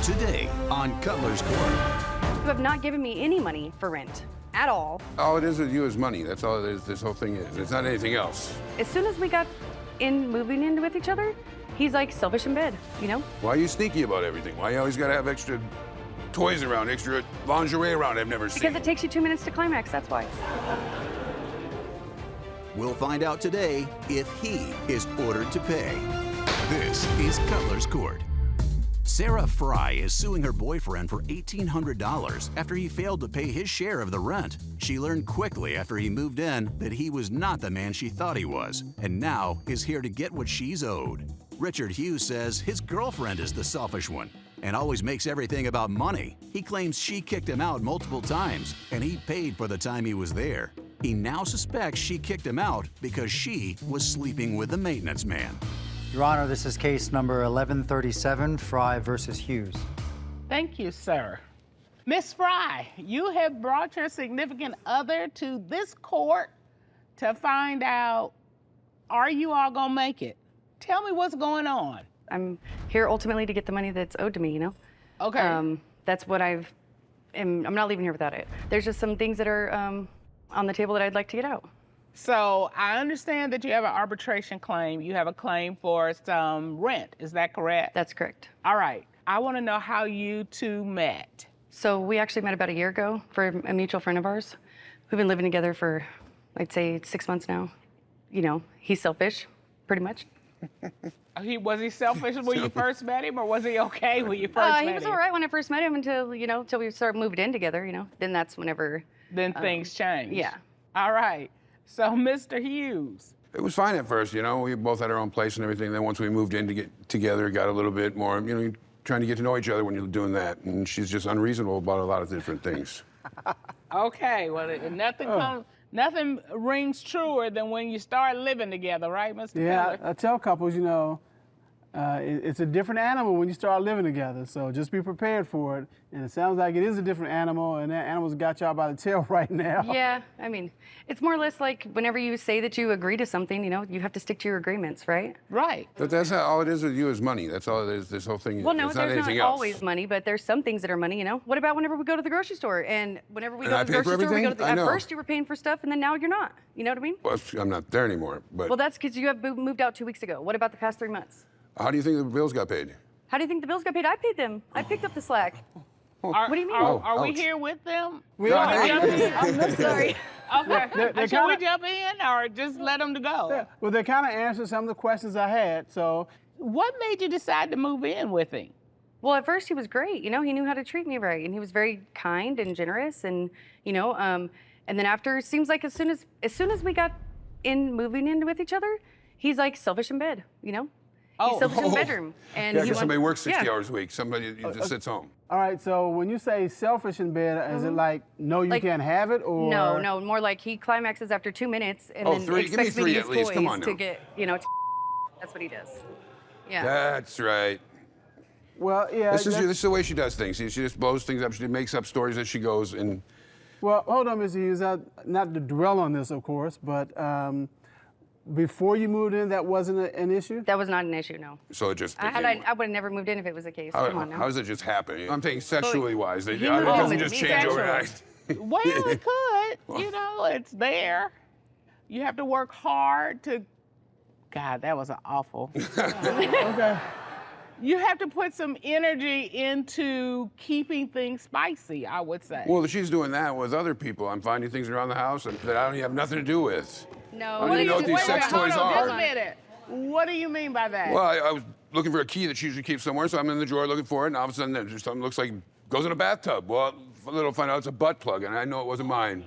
today on Cutler's Court. You have not given me any money for rent at all. All it is with you is money. That's all it is. This whole thing is. It's not anything else. As soon as we got moving in with each other, he's like selfish in bed, you know? Why are you sneaky about everything? Why you always got to have extra toys around, extra lingerie around I've never seen? Because it takes you 2 minutes to climax, that's why. We'll find out today if he is ordered to pay. This is Cutler's Court. Sarah Fry is suing her boyfriend for $1,800 after he failed to pay his share of the rent. She learned quickly after he moved in that he was not the man she thought he was, and now is here to get what she's owed. Richard Hughes says his girlfriend is the selfish one and always makes everything about money. He claims she kicked him out multiple times, and he paid for the time he was there. He now suspects she kicked him out because she was sleeping with the maintenance man. Your Honor, this is case number 1137, Fry versus Hughes. Thank you, sir. Miss Fry, you have brought your significant other to this court to find out, are you all gonna make it? Tell me what's going on. I'm here ultimately to get the money that's owed to me, you know? Okay. That's what I'm not leaving here without it. There's just some things that are on the table that I'd like to get out. So I understand that you have an arbitration claim. You have a claim for some rent, is that correct? That's correct. All right, I wanna know how you two met. So we actually met about a year ago for a mutual friend of ours. We've been living together for, I'd say, 6 months now. You know, he's selfish, pretty much. Was he selfish when you first met him, or was he okay when you first met him? He was all right when I first met him until we started moving in together, you know. Then that's whenever... Then things changed. Yeah. All right. So, Mr. Hughes. It was fine at first, you know. We both had our own place and everything. Then once we moved in to get together, got a little bit more, you know, you're trying to get to know each other when you're doing that. And she's just unreasonable about a lot of different things. Okay, well, nothing rings truer than when you start living together, right, Mr. Yeah, Cutler? I tell couples, you know, it's a different animal when you start living together, so just be prepared for it. And it sounds like it is a different animal, and that animal's got y'all by the tail right now. Yeah, I mean, it's more or less like whenever you say that you agree to something, you know, you have to stick to your agreements, right? Right. But that's not, all it is with you is money. That's all it is. This whole thing is. Well, no, it's not there's anything not else. always money, but there's some things that are money, you know? What about whenever we go to the grocery store? And whenever we And go I to the pay for grocery store, we go to everything? I at know. first you were paying for stuff, and then now you're not. You know what I mean? Well, I'm not there anymore. But Well, that's because you have moved out 2 weeks ago. What about the past 3 months? how do you think the bills got paid? How do you think the bills got paid? I paid them. I picked up the slack. What do you mean? Are we ouch. here with them? We No, are. I- Jump in? I'm sorry. Okay. They're Should we kinda- jump in or just let them to go? Yeah, well, they kind of answered some of the questions I had, so. What made you decide to move in with him? Well, at first he was great. You know, he knew how to treat me right, and he was very kind and generous, and you know, and then after, it seems like as soon as we got moving in with each other, he's like selfish in bed. You know, he's selfish in the bedroom, and Yeah, he because somebody wants- works 60 yeah. hours a week. Somebody just sits home. All right, so when you say selfish in bed, is it like, no, you Like, can't have it, or? No, more like he climaxes after 2 minutes, and Oh, then 3? Give me expects me 3 to at use least. Come on toys now. to get, you know. That's what he does. Yeah. That's right. Well, yeah. This is the way she does things. She just blows things up. She makes up stories as she goes. And Well, hold on, Mr. Hughes. Not to dwell on this, of course, but before you moved in, that wasn't an issue? That was not an issue, no. so it just. I would have never moved in if it was the case. Come on now. How does it just happen? I'm thinking sexually wise. It he moved in doesn't with just me change sexually. overnight. Well, it could. You know, it's there. You have to work hard to. God, that was an awful. Okay. You have to put some energy into keeping things spicy, I would say. Well, she's doing that with other people. I'm finding things around the house that I don't have nothing to do with. No. I don't even know what these Wait a sex minute, hold toys on, just a are. minute. What do you mean by that? Well, I was looking for a key that she usually keeps somewhere, so I'm in the drawer looking for it, and all of a sudden, there's something looks like goes in a bathtub. Well, a little find out it's a butt plug, and I know it wasn't mine.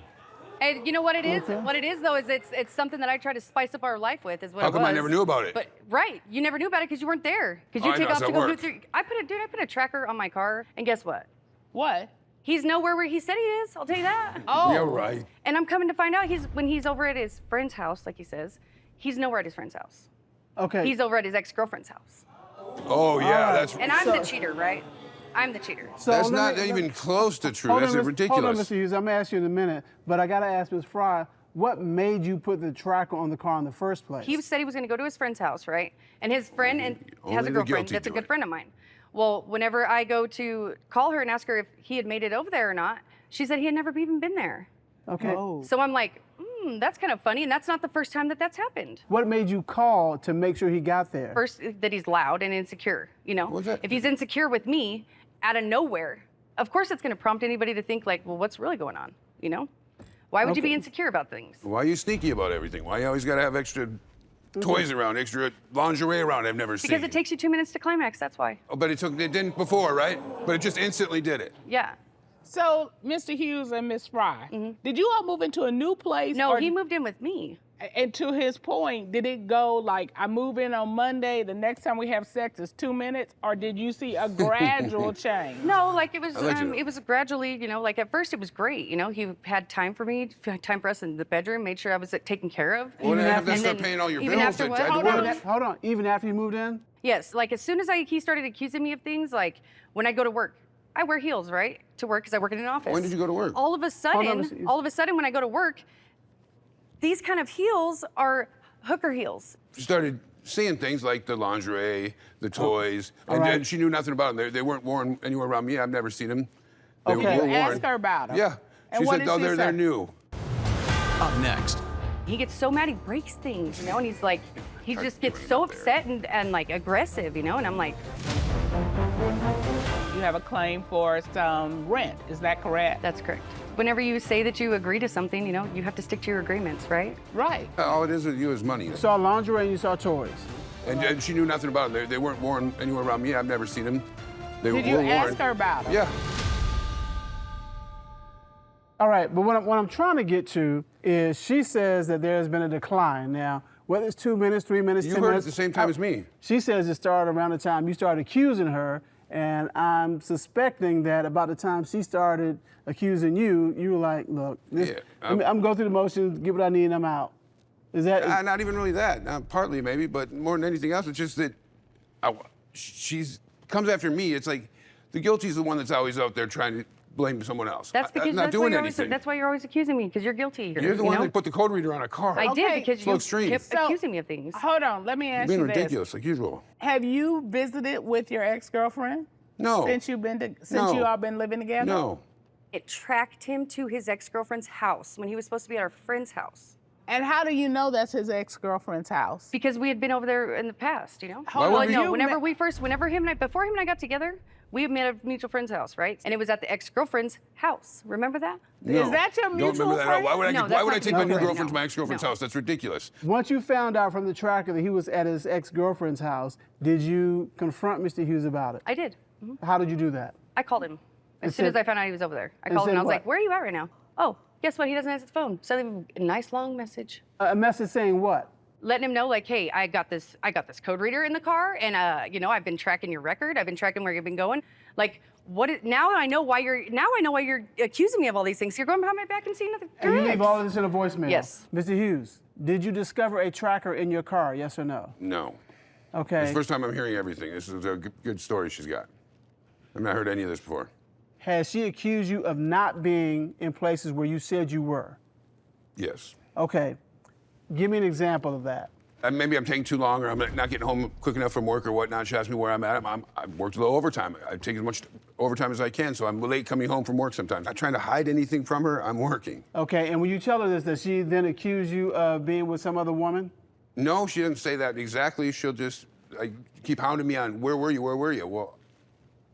And you know what it is? What it is, though, is it's something that I try to spice up our life with, is what How it come was. I never knew about it? But right, you never knew about it because you weren't there. Because you I take know, off so to it go do worked. through. I put a tracker on my car, and guess what? What? He's nowhere where he said he is. I'll tell you that. Oh. Yeah, right. And I'm coming to find out when he's over at his friend's house, like he says, he's nowhere at his friend's house. Okay. He's over at his ex-girlfriend's house. Oh, yeah, that's. And I'm the cheater, right? I'm the cheater. So That's let not me- even close to true. Hold That's on, ridiculous. Hold on, Mr. Hughes. I'm gonna ask you in a minute, but I gotta ask Ms. Fry, what made you put the tracker on the car in the first place? He said he was going to go to his friend's house, right? And his friend Only has a the girlfriend guilty that's a do good it. friend of mine. Well, whenever I go to call her and ask her if he had made it over there or not, she said he had never even been there. Okay. So I'm like, that's kind of funny, and that's not the first time that that's happened. What made you call to make sure he got there? First, that he's loud and insecure, you know? What's that? If he's insecure with me, out of nowhere, of course it's gonna prompt anybody to think like, well, what's really going on, you know? Why would you be insecure about things? Why are you sneaky about everything? Why you always got to have extra toys around, extra lingerie around I've never seen? Because it takes you 2 minutes to climax, that's why. Oh, but it didn't before, right? But it just instantly did it. Yeah. So, Mr. Hughes and Miss Fry, did you all move into a new place? No, or he moved in with me. And to his point, did it go like, I move in on Monday, the next time we have sex is 2 minutes, or did you see a gradual change? No, like it was let it was gradually, you know, like at first it was great, you know, he had time for me, had time for us in the bedroom, made sure I was taken care of. Well, then have to And start then paying all your even bills. after I what? had to Hold work. on. Hold on. Even after you moved in? Yes, like as soon as he started accusing me of things, like when I go to work, I wear heels, right, to work because I work in an office. When did you go to work? All of a sudden, when I go to work, these kind of heels are hooker heels. She started seeing things like the lingerie, the toys, and right. then she knew nothing about them. They weren't worn anywhere around me. I've never seen them. They Okay. were You worn. asked her about them. Yeah. And She what said, did oh, she they're say? new. Up next, He gets so mad he breaks things, you know, and he's like, he just gets so upset and like aggressive, you know, and I'm like, You have a claim for some rent, is that correct? that's correct. Whenever you say that you agree to something, you know, you have to stick to your agreements, right? Right. All it is with you is money. You saw lingerie and you saw toys. And she knew nothing about them. They weren't worn anywhere around me. I've never seen them. They Did were you worn. ask her about them? Yeah. All right, but what I'm trying to get to is she says that there's been a decline. Now, whether it's 2 minutes, 3 minutes, You 10 heard it minutes. at the same time as me. She says it started around the time you started accusing her, and I'm suspecting that about the time she started accusing you, you were like, look, Yeah, I'm going through the motions, get what I need, and I'm out. Is that? Not even really that. Partly maybe, but more than anything else, it's just that she's comes after me. It's like the guilty is the one that's always out there trying to blame someone else. That's because I'm not that's doing why anything. that's why you're always accusing me, because you're guilty. You're the you one know? that put the code reader on a car. I Okay. did because So you extreme. kept So- accusing me of things. Hold on, let me ask Being you ridiculous, like usual. this. Have you visited with your ex-girlfriend? No. Since you No. all been living together? No. It tracked him to his ex-girlfriend's house when he was supposed to be at our friend's house. And how do you know that's his ex-girlfriend's house? Because we had been over there in the past, you know? Hold on, no, you before him and I got together, we had met at a mutual friend's house, right? And it was at the ex-girlfriend's house. Remember that? No. Is that your Don't mutual remember that. friend? Why would I, No, why that's would I not take my new mutual friend, girlfriend to no. my ex-girlfriend's No. house? That's ridiculous. Once you found out from the tracker that he was at his ex-girlfriend's house, did you confront Mr. Hughes about it? I did. How did you do that? I called him as soon said- as I found out he was over there. I and called him and said I was what? like, where are you at right now? Oh, guess what? He doesn't answer the phone. So I leave him a nice long message. A message saying what? Letting him know, like, hey, I got this code reader in the car, and you know, I've been tracking your record. I've been tracking where you've been going. Like, now I know why you're accusing me of all these things. You're going behind my back and seeing other And you leave drugs. all of this in a voicemail? Yes. Mr. Hughes, did you discover a tracker in your car, yes or no? No. Okay. It's the first time I'm hearing everything. This is a good story she's got. I've not heard any of this before. Has she accused you of not being in places where you said you were? Yes. Okay. Give me an example of that. Maybe I'm taking too long, or I'm not getting home quick enough from work or whatnot. She asks me where I'm at. I've worked a little overtime. I take as much overtime as I can, so I'm late coming home from work sometimes. I'm not trying to hide anything from her. I'm working. Okay, and when you tell her this, does she then accuse you of being with some other woman? No, she doesn't say that exactly. She'll just keep hounding me on, where were you? Where were you? Well,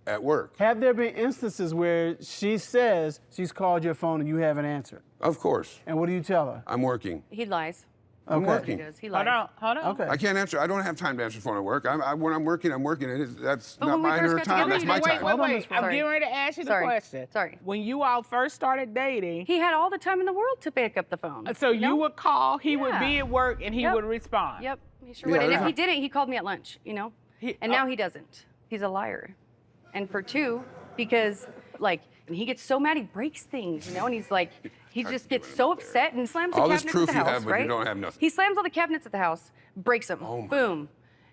at work. Have there been instances where she says she's called your phone and you haven't answered? Of course. And what do you tell her? I'm working. He lies. I'm Okay. He working. does. He lies. Hold on. Okay. I can't answer. I don't have time to answer the phone at work. When I'm working, I'm working. That's But not when we mine first or her got time. together, That's you my didn't- time. Hold on, Wait. Miss I'm Sorry. getting ready to ask you the Sorry. question. Sorry. When you all first started dating, He had all the time in the world to pick up the phone. so know? you would call, he would Yeah. be at work, and he Yep. would respond. Yep, he sure Yeah, would. And if yeah. he didn't, he called me at lunch, you know? And now he doesn't. He's a liar. And for two, because like, and he gets so mad he breaks things, you know? And he's like, he just gets so upset and slams the All this cabinets proof at the you house, have, but you right? don't have nothing. He slams all the cabinets at the house, breaks them, Oh my. boom.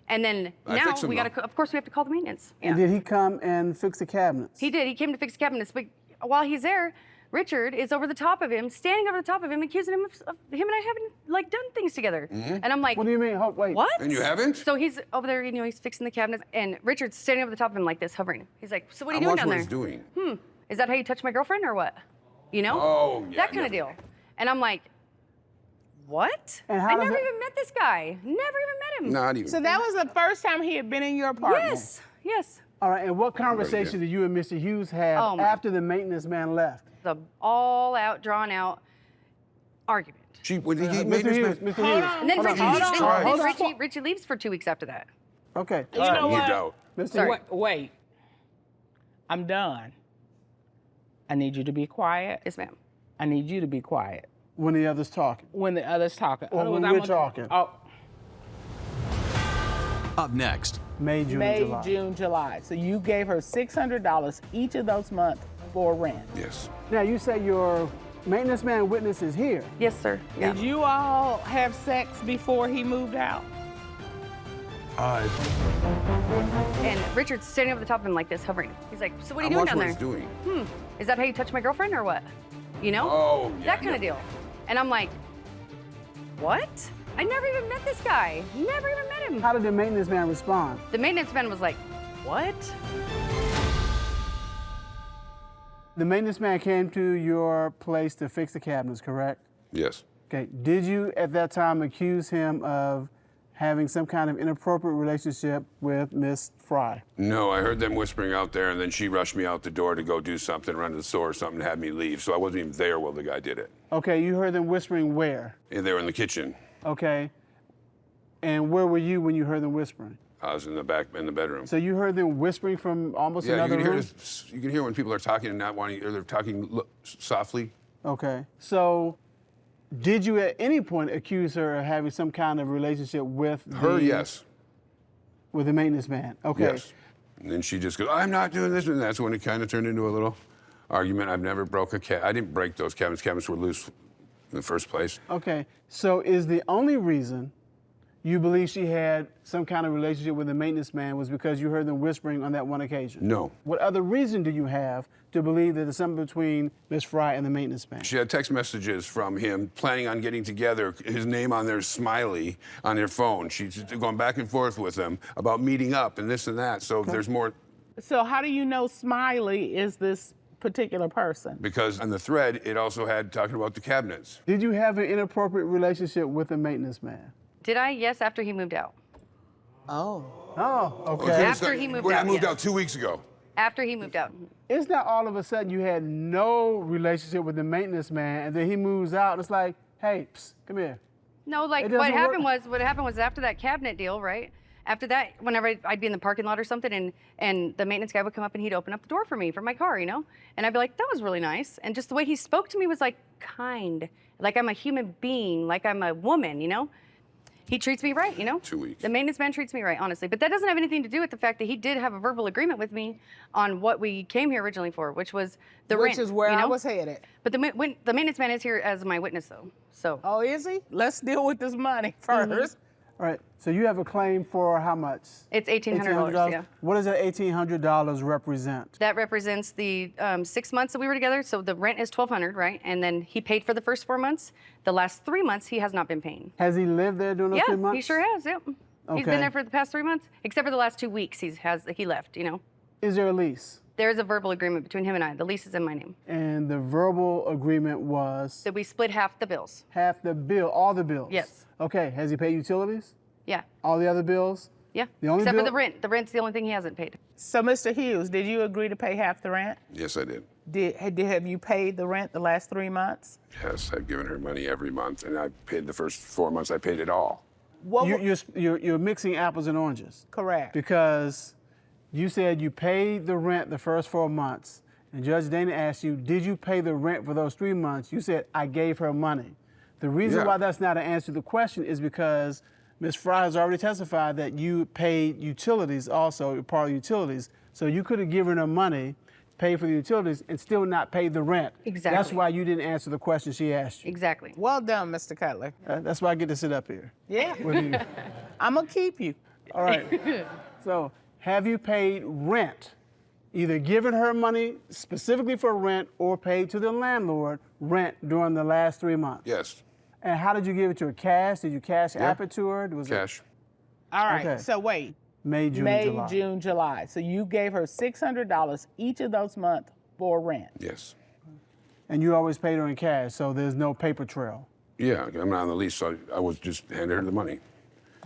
And then I now fix 'em, we though. gotta, of course we have to call the maintenance. And Yeah. did he come and fix the cabinets? He did, he came to fix the cabinets, but while he's there, Richard is over the top of him, standing over the top of him, accusing him of him and I having like done things together. And I'm like, What do you mean? Wait. what? And you haven't? So he's over there, he's fixing the cabinets, and Richard's standing over the top of him like this, hovering. He's like, so what are you doing I'm down watching there? what he's doing. Is that how you touch my girlfriend or what? You know? Oh, yeah. That kind of deal. And I'm like, what? And how I does never it- even met this guy. Never even met him. Not even. So that was the first time he had been in your apartment? Yes. All right, and what conversation did you and Mr. Hughes have Oh, my. after the maintenance man left? The all out, drawn out argument. When he Mr. made Hughes, this Mr. Hold Hughes. on. And then Hold Richie on. leaves. Hold Then Richie leaves for 2 weeks after that. Okay. You know moved what? out. Mr. Sorry. Hughes. Wait. I'm done. I need you to be quiet. Yes, ma'am. I need you to be quiet When the other's talking. when the other's talking. Or when Otherwise, we're talking. Oh, Up next, May, June, May, July. June, July. So you gave her $600 each of those months for rent. Yes. Now, you say your maintenance man witness is here. Yes, sir. Yeah. Did you all have sex before he moved out? And Richard's standing over the top of him like this, hovering. He's like, so what are you I'm doing watching down what there? he's doing. Is that how you touch my girlfriend or what? You know? Oh, yeah. That kind of deal. And I'm like, what? I never even met this guy. Never even met him. How did the maintenance man respond? The maintenance man was like, what? The maintenance man came to your place to fix the cabinets, correct? Yes. Okay. Did you at that time accuse him of having some kind of inappropriate relationship with Miss Fry? No, I heard them whispering out there, and then she rushed me out the door to go do something, run to the store or something, and had me leave. So I wasn't even there while the guy did it. Okay, you heard them whispering where? And they were in the kitchen. Okay. And where were you when you heard them whispering? I was in the bedroom. So you heard them whispering from almost Yeah, you another can hear room? this, you can hear when people are talking and not wanting, or they're talking softly. Okay. So did you at any point accuse her of having some kind of relationship with Her, the, yes. with the maintenance man? Okay. Yes. And then she just goes, I'm not doing this. And that's when it kind of turned into a little argument. I've never broke a cabinet. I didn't break those cabinets. Cabinets were loose in the first place. Okay. So is the only reason you believe she had some kind of relationship with the maintenance man was because you heard them whispering on that one occasion? No. What other reason do you have to believe that there's something between Miss Fry and the maintenance man? She had text messages from him planning on getting together, his name on their smiley on their phone. She's going back and forth with him about meeting up and this and that. So there's more, So how do you know Smiley is this particular person? because on the thread, it also had talking about the cabinets. Did you have an inappropriate relationship with the maintenance man? Did I? Yes, after he moved out. Oh. Oh, okay. Okay, After so he moved when out, I moved yes. out 2 weeks ago. After he moved out. It's not all of a sudden you had no relationship with the maintenance man and then he moves out. It's like, hey, psst, come here. No, like It what doesn't happened work. was after that cabinet deal, right? After that, whenever I'd be in the parking lot or something, and the maintenance guy would come up and he'd open up the door for me for my car, you know, and I'd be like, that was really nice, and just the way he spoke to me was like kind, like I'm a human being, like I'm a woman, you know. He treats me right, you know. 2 weeks. The maintenance man treats me right, honestly, but that doesn't have anything to do with the fact that he did have a verbal agreement with me on what we came here originally for, which was the rent. Which is where you I know? was headed. But the maintenance man is here as my witness, though. So Oh, is he? Let's deal with this money 1st. All right, so you have a claim for how much? it's $1,800. Yeah. What does that $1,800 represent? That represents the 6 months that we were together. So the rent is $1,200, right? And then he paid for the first 4 months. The last 3 months he has not been paying. Has he lived there during those 3 Yeah, months? he sure has. Yep. He's Okay. been there for the past 3 months, except for the last 2 weeks. He left. You know, Is there a lease? there is a verbal agreement between him and I. The lease is in my name. And the verbal agreement was That we split half the bills. half the bill, all the bills? Yes. Okay, has he paid utilities? Yeah. All the other bills? Yeah. The only except for bill- the rent. The rent's the only thing he hasn't paid. So, Mr. Hughes, did you agree to pay half the rent? Yes, I did. Have you paid the rent the last 3 months? Yes, I've given her money every month, and I paid the first 4 months. I paid it all. What? You're mixing apples and oranges. Correct. Because you said you paid the rent the first 4 months, and Judge Dana asked you, did you pay the rent for those 3 months? You said, I gave her money. The reason Yeah. why that's not an answer to the question is because Ms. Fry has already testified that you paid utilities also, part of utilities. So you could have given her money, paid for the utilities, and still not paid the rent. Exactly. That's why you didn't answer the question she asked you. Exactly. Well done, Mr. Cutler. That's why I get to sit up here Yeah. with you. I'm going to keep you. All right. So have you paid rent either given her money specifically for rent or paid to the landlord rent during the last 3 months? Yes. And how did you give it to her? Cash? Did you cash app it to her? Was Cash. All right, Okay. so wait. May, June, July. June, July. So you gave her $600 each of those months for rent. Yes. And you always paid her in cash, so there's no paper trail. Yeah, I'm not on the lease, so I was just handing her the money.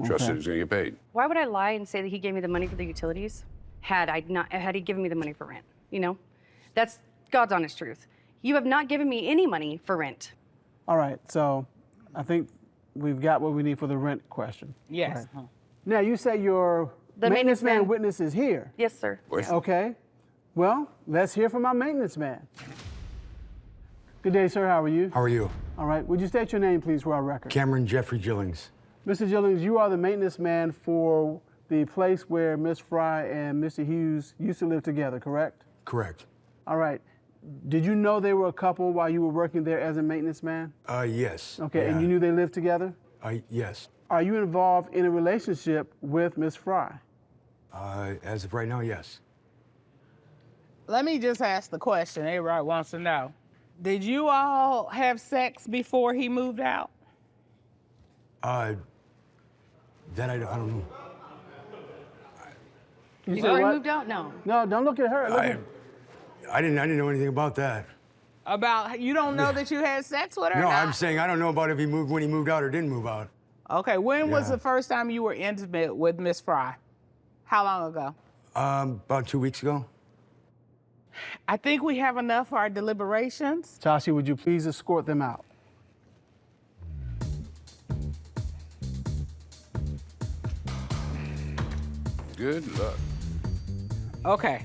Trusted it was going to get paid. Why would I lie and say that he gave me the money for the utilities had he given me the money for rent? You know, that's God's honest truth. You have not given me any money for rent. All right, so I think we've got what we need for the rent question. Yes. Right. Now, you say your The maintenance man man. witness is here. Yes, sir. Okay. Well, let's hear from our maintenance man. Good day, sir. How are you? How are you? All right. Would you state your name, please, for our record? Cameron Jeffrey Jillings. Mr. Jillings, you are the maintenance man for the place where Miss Fry and Mr. Hughes used to live together, correct? Correct. All right. Did you know they were a couple while you were working there as a maintenance man? Yes. Okay, Yeah. and you knew they lived together? Yes. Are you involved in a relationship with Miss Fry? As of right now, yes. Let me just ask the question everybody wants to know. Did you all have sex before he moved out? That I don't know. You Before he what? moved out? No. No, don't look at her. Look at... I didn't know anything about that. About, you don't know that you had sex with her? No, or not? I'm saying I don't know about when he moved out or didn't move out. Okay, when was Yeah. the first time you were intimate with Miss Fry? How long ago? About 2 weeks ago. I think we have enough for our deliberations. Tashi, would you please escort them out? Good luck. Okay.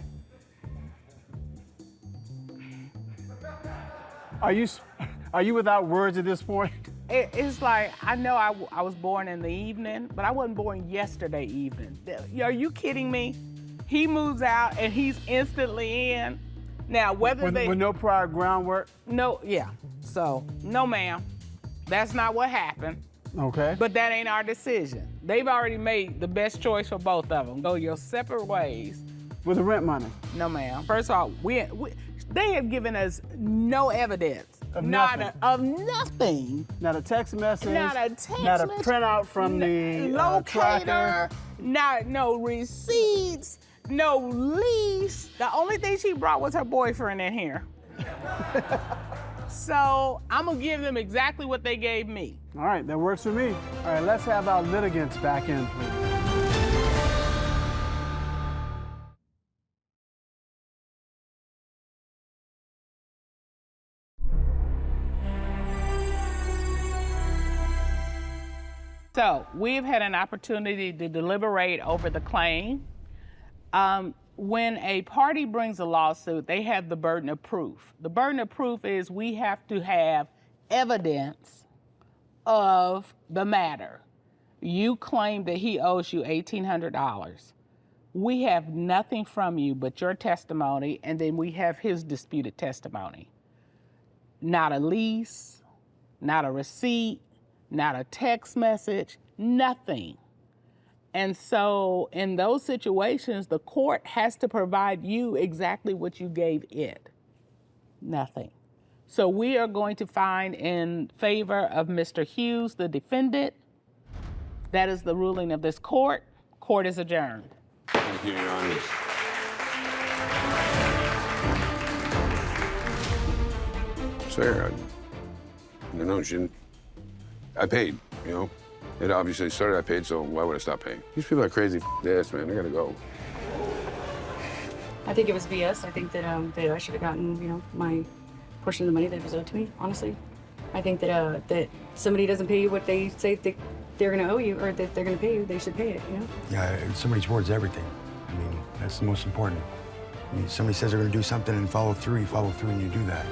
Are you without words at this point? It's like, I know I was born in the evening, but I wasn't born yesterday evening. Are you kidding me? He moves out and he's instantly in. Now, whether With no prior groundwork? No, yeah. So, no ma'am. That's not what happened. Okay. But that ain't our decision. They've already made the best choice for both of them. Go your separate ways. With the rent money? No, ma'am. First of all, they have given us no evidence. Of Not nothing. of nothing. Not a text message? Not a text Not a message. printout from the locator. tracker? No receipts. No lease. The only thing she brought was her boyfriend in here. So I'm gonna give them exactly what they gave me. All right, that works for me. All right, let's have our litigants back in, please. So we've had an opportunity to deliberate over the claim. When a party brings a lawsuit, they have the burden of proof. The burden of proof is we have to have evidence of the matter. You claim that he owes you $1,800. We have nothing from you but your testimony, and then we have his disputed testimony. Not a lease, not a receipt, not a text message, nothing. And so in those situations, the court has to provide you exactly what you gave it. Nothing. So we are going to find in favor of Mr. Hughes, the defendant. That is the ruling of this court. Court is adjourned. Thank you, Your Honor. Sarah, I paid, you know. It obviously started, I paid, so why would I stop paying? These people are crazy ass, man. I gotta go. I think it was BS. I think that I should have gotten, my portion of the money that was owed to me, honestly. I think that that somebody doesn't pay you what they say they're gonna owe you or that they're gonna pay you, they should pay it, Yeah, somebody's word's everything. I mean, that's the most important. I mean, somebody says they're going to do something and follow through, you follow through and you do that.